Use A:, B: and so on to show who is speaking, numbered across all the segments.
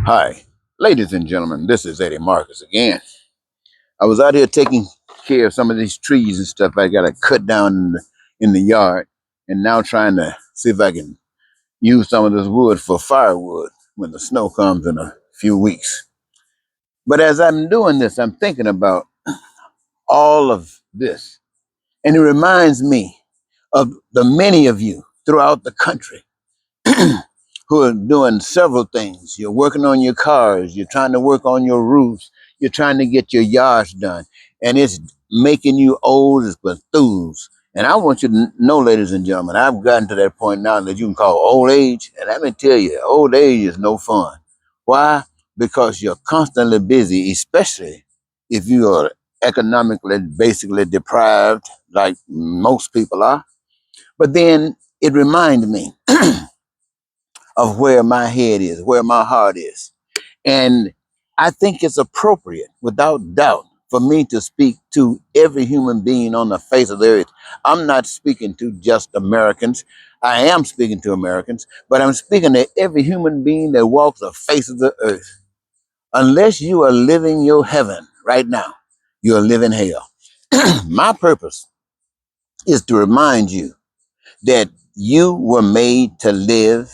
A: Hi, ladies and gentlemen, this is Eddie Marcus again. I was out here taking care of some of these trees and stuff I got to cut down in the yard, and now trying to see if I can use some of this wood for firewood when the snow comes in a few weeks. But as I'm doing this, I'm thinking about all of this, and it reminds me of the many of you throughout the country who are doing several things. You're working on your cars, you're trying to work on your roofs, you're trying to get your yards done, and it's making you old as Bethus. And I want you to know, ladies and gentlemen, I've gotten to that point now that you can call old age. And let me tell you, old age is no fun. Why? Because you're constantly busy, especially if you are economically, basically deprived, like most people are. But then it reminds me of where my head is, where my heart is. And I think it's appropriate, without doubt, for me to speak to every human being on the face of the earth. I'm not speaking to just Americans. I am speaking to Americans, but I'm speaking to every human being that walks the face of the earth. Unless you are living your heaven right now, you're living hell. My purpose is to remind you that you were made to live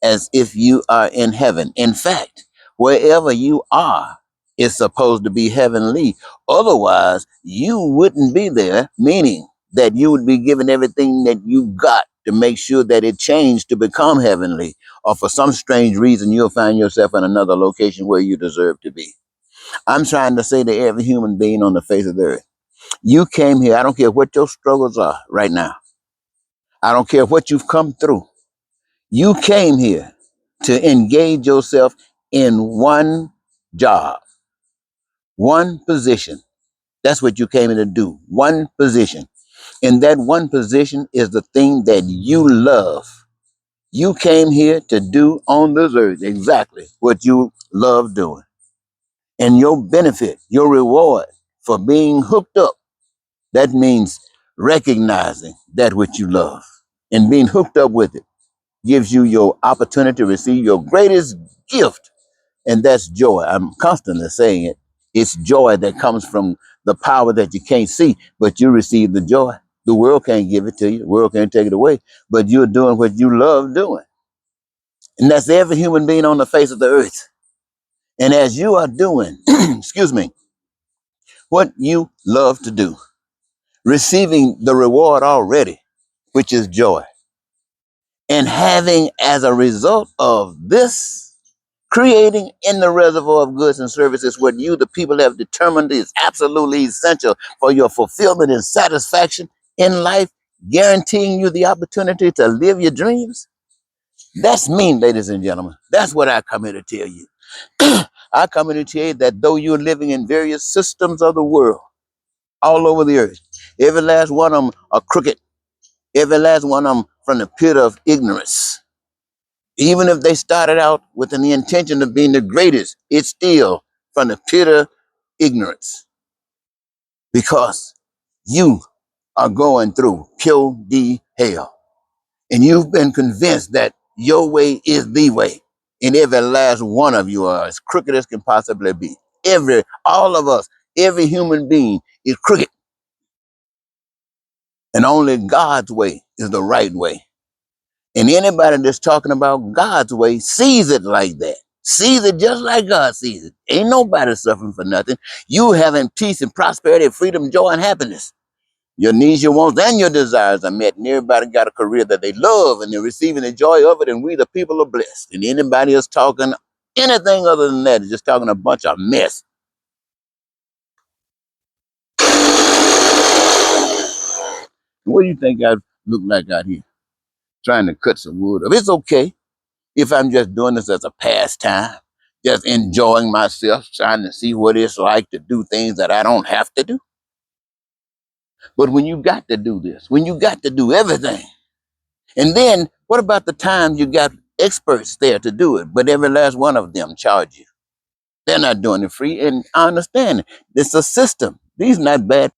A: as if you are in heaven. In fact, wherever you are is supposed to be heavenly. Otherwise, you wouldn't be there, meaning that you would be given everything that you got to make sure that it changed to become heavenly. Or for some strange reason, you'll find yourself in another location where you deserve to be. I'm trying to say to every human being on the face of the earth, you came here. I don't care what your struggles are right now. I don't care what you've come through. You came here to engage yourself in one job, one position. That's what you came in to do, one position. And that one position is the thing that you love. You came here to do on this earth exactly what you love doing. And your benefit, your reward for being hooked up, that means recognizing that which you love and being hooked up with it gives you your opportunity to receive your greatest gift, and that's joy. I'm constantly saying it. It's joy that comes from the power that you can't see, but you receive the joy. The world can't give it to you. The world can't take it away, but you're doing what you love doing. And that's every human being on the face of the earth. And as you are doing, excuse me, what you love to do, receiving the reward already, which is joy, and having as a result of this, creating in the reservoir of goods and services what you, the people, have determined is absolutely essential for your fulfillment and satisfaction in life, guaranteeing you the opportunity to live your dreams. That's me, ladies and gentlemen. That's what I come here to tell you. I come here to tell you that though you're living in various systems of the world, all over the earth, every last one of them are crooked. Every last one of them from the pit of ignorance. Even if they started out with the intention of being the greatest, it's still from the pit of ignorance because you are going through pure D hell. And you've been convinced that your way is the way. And every last one of you are as crooked as can possibly be. All of us, every human being is crooked. And only God's way is the right way. And anybody that's talking about God's way sees it like that. Sees it just like God sees it. Ain't nobody suffering for nothing. You having peace and prosperity, freedom, joy, and happiness. Your needs, your wants, and your desires are met. And everybody got a career that they love and they're receiving the joy of it. And we, the people, are blessed. And anybody else talking anything other than that is just talking a bunch of mess. What do you think I look like out here trying to cut some wood up? It's okay if I'm just doing this as a pastime, just enjoying myself, trying to see what it's like to do things that I don't have to do. But when you got to do this, when you got to do everything, and then what about the time you got experts there to do it, but every last one of them charge you? They're not doing it free, and I understand it. It's a system. These are not bad